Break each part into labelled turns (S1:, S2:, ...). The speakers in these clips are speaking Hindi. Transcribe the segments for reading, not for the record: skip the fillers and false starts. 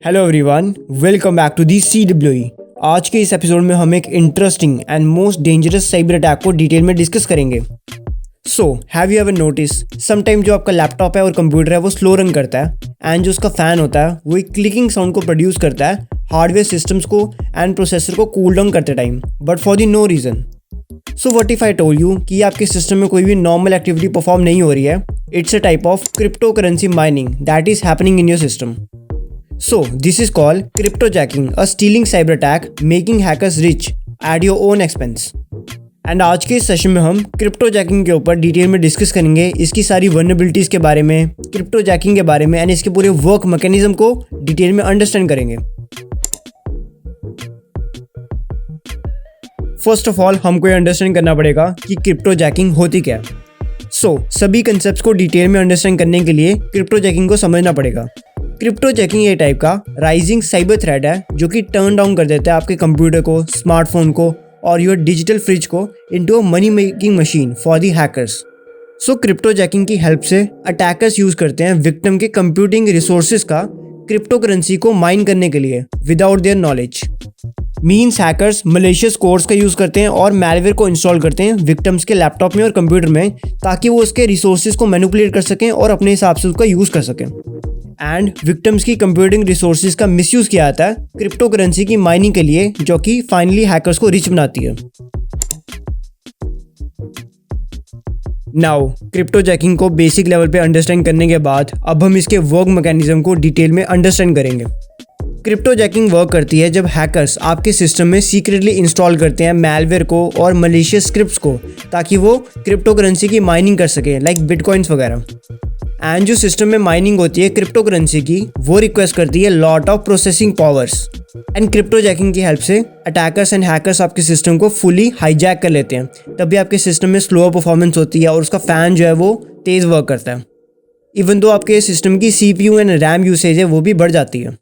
S1: Hello everyone, welcome back to the CWE। आज के इस एपिसोड में हम एक interesting and most dangerous cyber attack को डिटेल में डिस्कस करेंगे। So have you ever notice sometime जो आपका लैपटॉप है और कंप्यूटर है वो स्लो रन करता है एंड जो उसका फ़ैन होता है वो एक क्लिकिंग साउंड को प्रोड्यूस करता है हार्डवेयर सिस्टम्स को एंड प्रोसेसर को कूल डाउन करते time, but for the no reason. So what if I told you कि आपके सिस्टम में कोई भी नॉर्मल एक्टिविटी परफॉर्म नहीं हो रही है। It's a type of crypto currency mining that is happening in your system. So, this is called cryptojacking, a stealing cyber attack, making hackers rich at your own expense. And आज के इस सेशन में हम क्रिप्टो जैकिंग के ऊपर डिटेल में डिस्कस करेंगे, इसकी सारी वल्नरेबिलिटीज़ के बारे में, क्रिप्टो जैकिंग के बारे में एंड इसके पूरे वर्क मैकेनिज्म को डिटेल में अंडरस्टैंड करेंगे। फर्स्ट ऑफ ऑल हमको ये अंडरस्टैंड करना पड़ेगा कि क्रिप्टो जैकिंग होती क्या है। सभी कंसेप्ट्स को डिटेल में अंडरस्टैंड करने के लिए क्रिप्टो जैकिंग को समझना पड़ेगा। क्रिप्टो जैकिंग ये टाइप का राइजिंग साइबर थ्रेट है जो कि टर्न डाउन कर देता है आपके कंप्यूटर को, स्मार्टफोन को और योर डिजिटल फ्रिज को into a money making machine for the hackers. Crypto jacking की हेल्प से अटैकर्स यूज करते हैं विक्टिम के कंप्यूटिंग रिसोर्सेज का क्रिप्टो करेंसी को माइन करने के लिए without their knowledge. Means hackers malicious codes का यूज़ करते हैं और मैलवेयर को इंस्टॉल करते हैं विक्टिम्स के लैपटॉप में और कंप्यूटर में ताकि वो उसके रिसोर्सेज को मैनिपुलेट कर सकें और अपने हिसाब से उसका यूज़ कर सकें। एंड विक्टिम्स की कंप्यूटिंग रिसोर्सेज का मिसयूज़ किया जाता है क्रिप्टो करेंसी की माइनिंग के लिए, जो कि फाइनली हैकर्स को रिच बनाती है। नाउ क्रिप्टो जैकिंग को बेसिक लेवल पे अंडरस्टैंड करने के बाद अब हम इसके वर्क मैकेनिज्म को डिटेल में अंडरस्टैंड करेंगे। क्रिप्टो जैकिंग वर्क करती है जब हैकर्स आपके सिस्टम में सीक्रेटली इंस्टॉल करते हैं मैलवेयर को और मलेशियस स्क्रिप्ट्स को ताकि वो क्रिप्टो करेंसी की माइनिंग कर सकें, लाइक बिटकॉइंस वगैरह। एंड जो सिस्टम में माइनिंग होती है क्रिप्टो करेंसी की, वो रिक्वेस्ट करती है lot of processing powers. And crypto jacking की हेल्प से अटैकर्स एंड हैकर्स आपके सिस्टम को फुली हाईजैक कर लेते हैं। तभी आपके सिस्टम में स्लोअर परफॉर्मेंस होती है और उसका फ़ैन जो है वो तेज़ वर्क करता है। इवन दो आपके सिस्टम की CPU एंड रैम यूसेज है वो भी बढ़ जाती है,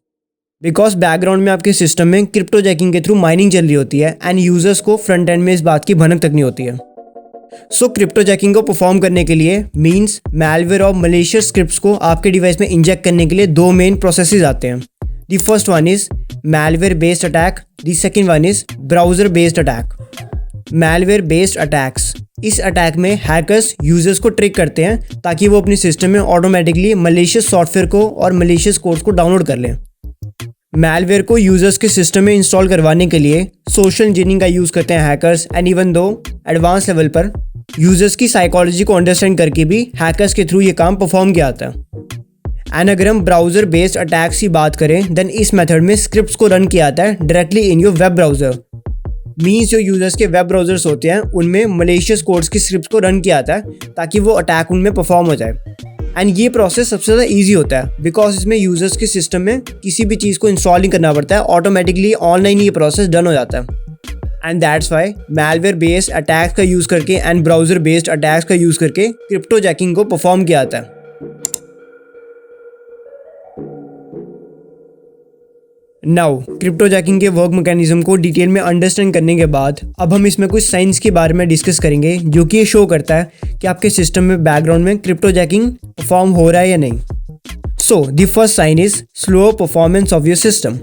S1: बिकॉज बैकग्राउंड में आपके सिस्टम में क्रिप्टो जैकिंग के थ्रू माइनिंग चल रही होती है एंड यूजर्स को फ्रंट एंड में इस बात की भनक तक नहीं होती है। क्रिप्टो जैकिंग को परफॉर्म करने के लिए मींस मैलवेयर और मलेशियस स्क्रिप्ट्स को आपके डिवाइस में इंजेक्ट करने के लिए दो मेन प्रोसेसेस आते हैं। The first one is malware based attack, the second one is browser based attack. Malware based attacks, इस अटैक में हैकर्स यूजर्स को ट्रिक करते हैं ताकि वो अपने सिस्टम में ऑटोमेटिकली मलेशियस सॉफ्टवेयर को और मलेशियस कोड्स को डाउनलोड कर लें। मैलवेयर को यूजर्स के सिस्टम में इंस्टॉल करवाने के लिए सोशल इंजीनियरिंग का यूज़ करते हैं हैकर्स, एंड इवन दो एडवांस लेवल पर यूजर्स की साइकोलॉजी को अंडरस्टैंड करके भी हैकर्स के थ्रू ये काम परफॉर्म किया जाता है। एंड अगर हम ब्राउज़र बेस्ड अटैक्स की बात करें देन इस मेथड में स्क्रिप्ट्स को रन किया जाता है directly in your web browser. Means जो यूजर्स के वेब ब्राउज़र्स होते हैं उनमें मलेशियस कोड्स की स्क्रिप्ट्स को रन किया जाता है ताकि वो अटैक उनमें परफॉर्म हो जाए। एंड ये प्रोसेस सबसे ज़्यादा ईजी होता है बिकॉज इसमें यूजर्स के सिस्टम में किसी भी चीज़ को इंस्टॉल नहीं करना पड़ता है, ऑटोमेटिकली ऑनलाइन ये प्रोसेस डन हो जाता है। And that's why malware based attacks का यूज़ करके एंड ब्राउज़र बेस्ड अटैक्स का यूज़ करके क्रिप्टो जैकिंग को परफॉर्म किया जाता है। नाउ क्रिप्टो जैकिंग के वर्क मैकेनिज्म को डिटेल में अंडरस्टैंड करने के बाद अब हम इसमें कुछ साइंस के बारे में डिस्कस करेंगे जो कि ये शो करता है कि आपके सिस्टम में बैकग्राउंड में क्रिप्टो जैकिंग परफॉर्म हो रहा है या नहीं। The first sign is slow performance of your system.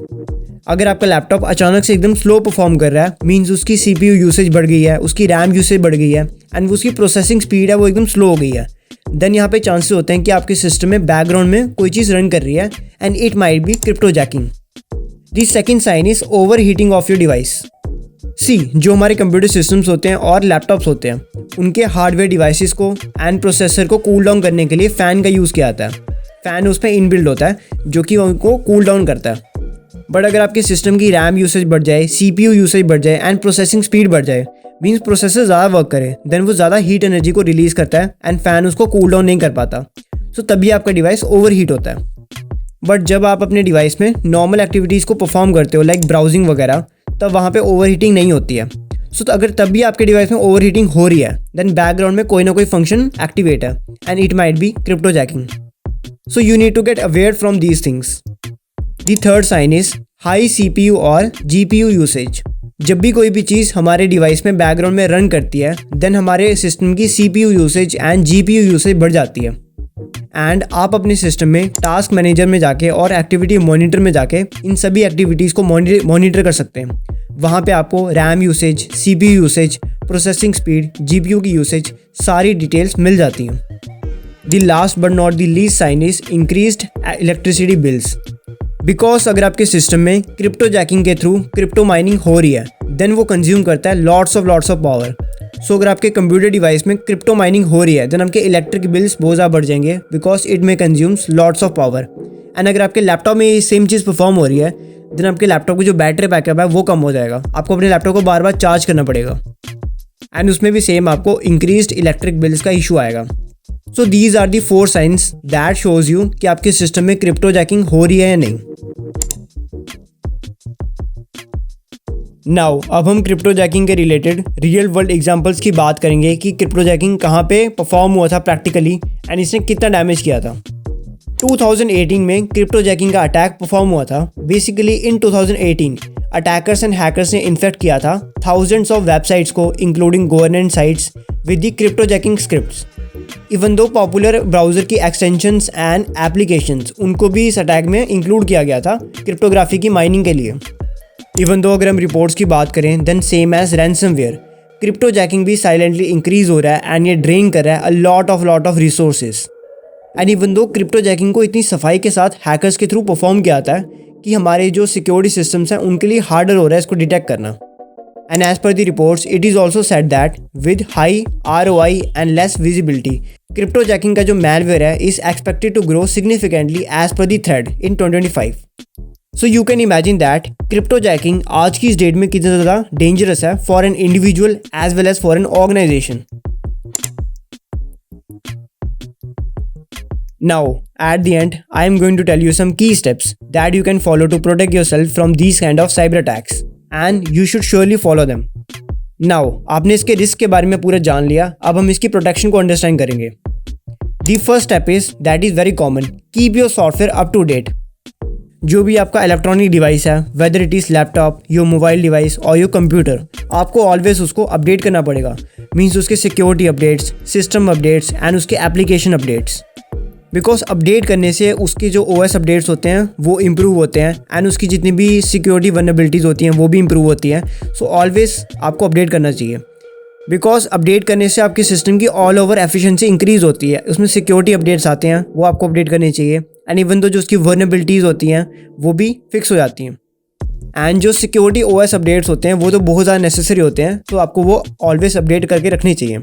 S1: अगर आपका लैपटॉप अचानक से एकदम स्लो परफॉर्म कर रहा है मीन्स उसकी CPU यूसेज बढ़ गई है, उसकी रैम यूसेज बढ़ गई है एंड उसकी प्रोसेसिंग स्पीड है वो एकदम स्लो हो गई है, देन यहाँ पे चांसेस होते हैं कि आपके सिस्टम में बैकग्राउंड में कोई चीज़ रन कर रही है and it might be cryptojacking. The second sign is overheating of your device. जो हमारे कंप्यूटर सिस्टम्स होते हैं और लैपटॉप्स होते हैं उनके हार्डवेयर डिवाइसेस को एंड प्रोसेसर को कूल डाउन करने के लिए फ़ैन का यूज़ किया जाता है। फ़ैन उसमें इनबिल्ड होता है जो कि उनको कूल डाउन करता है। बट अगर आपके सिस्टम की रैम यूसेज बढ़ जाए, CPU यूसेज बढ़ जाए एंड प्रोसेसिंग स्पीड बढ़ जाए, मीन्स प्रोसेसर ज़्यादा वर्क करे, देन वो ज़्यादा हीट एनर्जी को रिलीज़ करता है एंड फ़ैन उसको कूल डाउन नहीं कर पाता। तभी आपका डिवाइस ओवर हीट होता है। बट जब आप अपने डिवाइस में नॉर्मल एक्टिविटीज़ को परफॉर्म करते हो लाइक ब्राउजिंग वगैरह, तब वहाँ पे ओवर हीटिंग नहीं होती है। अगर तब भी आपके डिवाइस में ओवर हीटिंग हो रही है देन बैकग्राउंड में कोई ना कोई फंक्शन एक्टिवेट है and it might be cryptojacking. You need to get aware from these things. The third sign is high CPU और GPU यूसेज। जब भी कोई भी चीज़ हमारे डिवाइस में बैकग्राउंड में रन करती है देन हमारे सिस्टम की CPU usage and GPU usage बढ़ जाती है। एंड आप अपने सिस्टम में टास्क मैनेजर में जाके और एक्टिविटी मॉनिटर में जाके इन सभी एक्टिविटीज़ को मॉनिटर कर सकते हैं। वहाँ पे आपको RAM usage, CPU usage, processing speed, GPU की यूसेज सारी डिटेल्स मिल जाती हैं। The last but not the least sign is increased electricity bills. Because अगर आपके सिस्टम में क्रिप्टो जैकिंग के थ्रू क्रिप्टो माइनिंग हो रही है देन वो कंज्यूम करता है लॉट्स ऑफ पावर। सो अगर आपके कंप्यूटर डिवाइस में क्रिप्टो माइनिंग हो रही है देन आपके इलेक्ट्रिक बिल्स बहुत ज़्यादा बढ़ जाएंगे बिकॉज इट में consumes lots of power. And अगर आपके लैपटॉप में ये सेम चीज़ परफॉर्म हो रही है देन आपके लैपटॉप की जो बैटरी बैकअप है वो कम हो जाएगा। आपको अपने लैपटॉप को बार बार चार्ज करना पड़ेगा एंड उसमें भी सेम आपको इंक्रीज्ड इलेक्ट्रिक बिल्स का इशू आएगा। So these are the 4 signs that shows you कि आपके सिस्टम में क्रिप्टो जैकिंग हो रही है या नहीं। नाउ अब हम क्रिप्टो जैकिंग के रिलेटेड रियल वर्ल्ड एग्जांपल्स की बात करेंगे कि क्रिप्टो जैकिंग कहाँ पे परफॉर्म हुआ था प्रैक्टिकली एंड इसने कितना डैमेज किया था। 2018 में क्रिप्टो जैकिंग का अटैक परफॉर्म हुआ था। Basically in 2018 attackers and hackers ने इन्फेक्ट किया था थाउजेंड्स ऑफ वेबसाइट्स को including government sites with the crypto jacking scripts. Even though popular browser की एक्सटेंशंस एंड एप्लीकेशंस उनको भी इस अटैक में इंक्लूड किया गया था क्रिप्टोग्राफी की माइनिंग के लिए। इवन दो अगर हम रिपोर्ट्स की बात करें then same as ransomware cryptojacking भी साइलेंटली इंक्रीज हो रहा है एंड ये ड्रेन कर रहा है a lot of resources. And even though cryptojacking को इतनी सफाई के साथ हैकर्स के थ्रू परफॉर्म किया जाता है कि हमारे जो सिक्योरिटी सिस्टम्स हैं उनके लिए हार्डर हो रहा है इसको डिटेक्ट करना। And as per the reports it is also said that with high ROI and less visibility cryptojacking का जो मैलवेयर है is expected to grow significantly as per the threat in 2025। So you can imagine that cryptojacking आज की इस डेट में कितना ज़्यादा डेंजरस है for an individual as well as for an organisation. Now, at the end, I am going to tell you some key steps that you can follow to protect yourself from these kind of cyber attacks, and you should surely follow them. Now, आपने इसके रिस्क के बारे में पूरा जान लिया, अब हम इसकी प्रोटेक्शन को अंडरस्टैंड करेंगे। The first step is that is very common. Keep your software up to date. जो भी आपका इलेक्ट्रॉनिक डिवाइस है, whether it is laptop, your mobile device और योर कंप्यूटर, आपको ऑलवेज उसको अपडेट करना पड़ेगा। मीन्स उसके security updates, system updates and उसके एप्लीकेशन अपडेट्स। बिकॉज अपडेट करने से उसके जो OS अपडेट्स होते हैं वो इम्प्रूव होते हैं एंड उसकी जितनी भी सिक्योरिटी वल्नरेबिलिटीज़ होती हैं वो भी इम्प्रूव होती हैं। सो ऑलवेज आपको अपडेट करना चाहिए बिकॉज अपडेट करने से आपके सिस्टम की ऑल ओवर एफिशिएंसी इंक्रीज़ होती है। उसमें सिक्योरिटी अपडेट्स आते हैं वो आपको अपडेट करने चाहिए एंड इवन तो जो उसकी वल्नरेबिलिटीज़ होती हैं वो भी फिक्स हो जाती हैं। एंड जो सिक्योरिटी OS अपडेट्स होते हैं वो तो बहुत ज़्यादा नेसेसरी होते हैं, तो आपको वो ऑलवेज अपडेट करके रखनी चाहिए।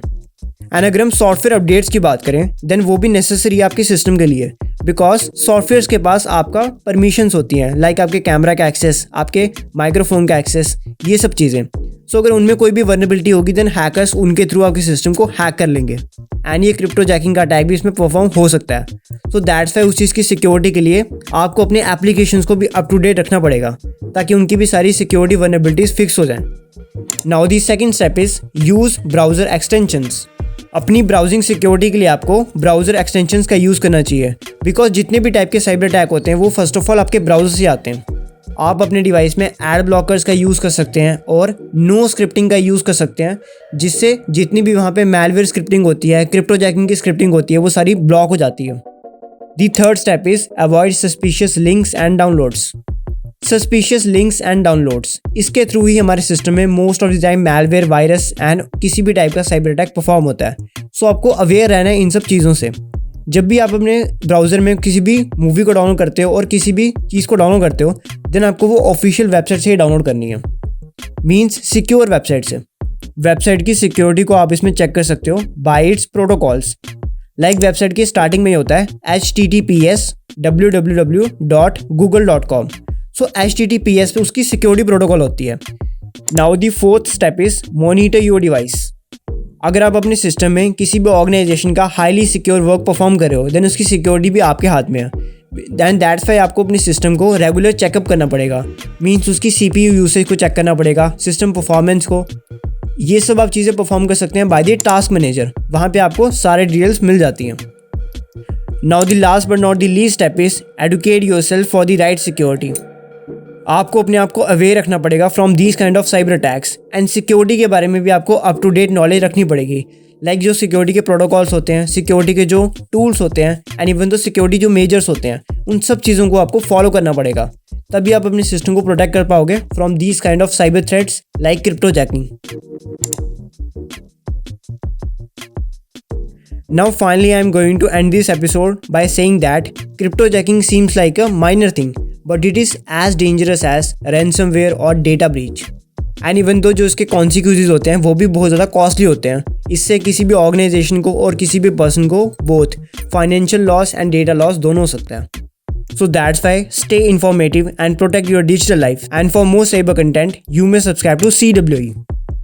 S1: एंड अगर हम सॉफ्टवेयर अपडेट्स की बात करें देन वो भी नेसेसरी है आपके सिस्टम के लिए बिकॉज सॉफ्टवेयर्स के पास आपका परमिशंस होती हैं लाइक आपके कैमरा का एक्सेस, आपके माइक्रोफोन का एक्सेस, ये सब चीज़ें। सो अगर उनमें कोई भी वल्नरेबिलिटी होगी देन हैकर्स उनके थ्रू आपके सिस्टम को हैक कर लेंगे एंड ये क्रिप्टो जैकिंग का अटैक भी इसमें परफॉर्म हो सकता है। सो दैट्स वाई उस चीज़ की सिक्योरिटी के लिए आपको अपने एप्लीकेशंस को भी अप टू डेट रखना पड़ेगा ताकि उनकी भी सारी सिक्योरिटी वल्नरेबिलिटीज़ फिक्स हो जाएं। Now the second step is use browser extensions. अपनी ब्राउजिंग सिक्योरिटी के लिए आपको ब्राउज़र एक्सटेंशंस का यूज़ करना चाहिए बिकॉज जितने भी टाइप के साइबर अटैक होते हैं वो फर्स्ट ऑफ ऑल आपके ब्राउज़र से आते हैं। आप अपने डिवाइस में एड ब्लॉकर्स का यूज़ कर सकते हैं और नो स्क्रिप्टिंग का यूज़ कर सकते हैं जिससे जितनी भी वहाँ पे मैलवेयर स्क्रिप्टिंग होती है, क्रिप्टो जैकिंग की स्क्रिप्टिंग होती है, वो सारी ब्लॉक हो जाती है। दी third step is avoid suspicious links and downloads. Suspicious links and downloads, इसके थ्रू ही हमारे सिस्टम में most of the time malware, virus and किसी भी टाइप का साइबर अटैक परफॉर्म होता है। सो आपको अवेयर रहना है इन सब चीज़ों से। जब भी आप अपने ब्राउज़र में किसी भी मूवी को डाउनलोड करते हो और किसी भी चीज़ को डाउनलोड करते हो देन आपको वो ऑफिशियल वेबसाइट से ही डाउनलोड करनी है, मीन्स सिक्योर वेबसाइट से। वेबसाइट की सिक्योरिटी को आप इसमें चेक कर सकते हो bye it's protocols. Like website की स्टार्टिंग में ही होता है https www.google.com। सो https पे उसकी सिक्योरिटी प्रोटोकॉल होती है। Now the fourth step is monitor your device. अगर आप अपने सिस्टम में किसी भी ऑर्गेनाइजेशन का हाईली सिक्योर वर्क परफॉर्म कर रहे हो देन उसकी सिक्योरिटी भी आपके हाथ में है। दैन दैट्स वाई आपको अपने सिस्टम को रेगुलर चेकअप करना पड़ेगा, मीन्स उसकी CPU यूसेज को चेक करना पड़ेगा, सिस्टम परफॉर्मेंस को। ये सब आप चीज़ें परफॉर्म कर सकते हैं बाय द टास्क मैनेजर, वहाँ पे आपको सारे डिटेल्स मिल जाती हैं। Now the last but not the least step is educate yourself for the right security. आपको अपने आप को अवेयर रखना पड़ेगा from these kind of cyber attacks and security के बारे में भी आपको अप टू डेट नॉलेज रखनी पड़ेगी। लाइक जो सिक्योरिटी के प्रोटोकॉल्स होते हैं, सिक्योरिटी के जो टूल्स होते हैं एंड इवन तो सिक्योरिटी जो मेजर्स होते हैं, उन सब चीज़ों को आपको फॉलो करना पड़ेगा, तभी आप अपने सिस्टम को प्रोटेक्ट कर पाओगे from these kind of cyber threats like cryptojacking. Now finally I am going to end this episode by saying that cryptojacking seems like a minor thing, but it is as dangerous as ransomware or data breach. And even तो जो इसके कॉन्सिक्वेंसेस होते हैं वो भी बहुत ज़्यादा कॉस्टली होते हैं। इससे किसी भी ऑर्गेनाइजेशन को और किसी भी पर्सन को both financial loss and data loss दोनों हो सकता है। So that's why stay informative and protect your digital life. And for more cyber content, you may subscribe to CWE.